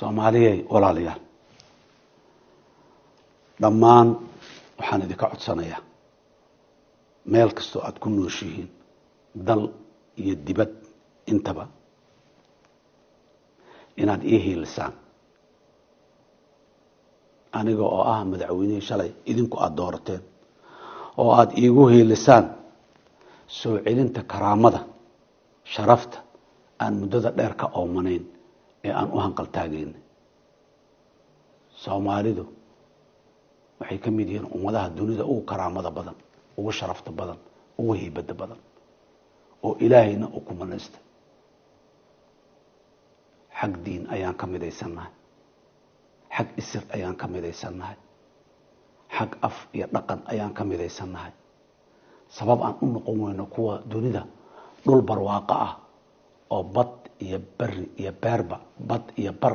Soomaaliyay walaalayaal dhammaan waxaan idinka codsanayaa meel kasto aad ku nooshihiin dal iyo dibad intaba inaad ii hiilisaan aniga oo ah madaxweynihii shalay idinku aad doorateen oo aad iigu hiilisaan soo celinta karaamada sharafta aan muddada dheer ka oomanayn ee aan u hanqal taageen Soomaalidu waxay ka mid yihiin ummadaha dunida ugu karaamada badan ugu sharafta badan ugu heybada badan oo ilaahayna uu ku manaystay xaq diin ayaan ka midaysanahay xaq isir ayaan ka midaysanahay xaq af iyo dhaqan ayaan ka midaysanahay sabab aan u noqon weyno kuwa dunida dhul barwaaqo ah oo bad iyo bari iyo beerba bad iyo bar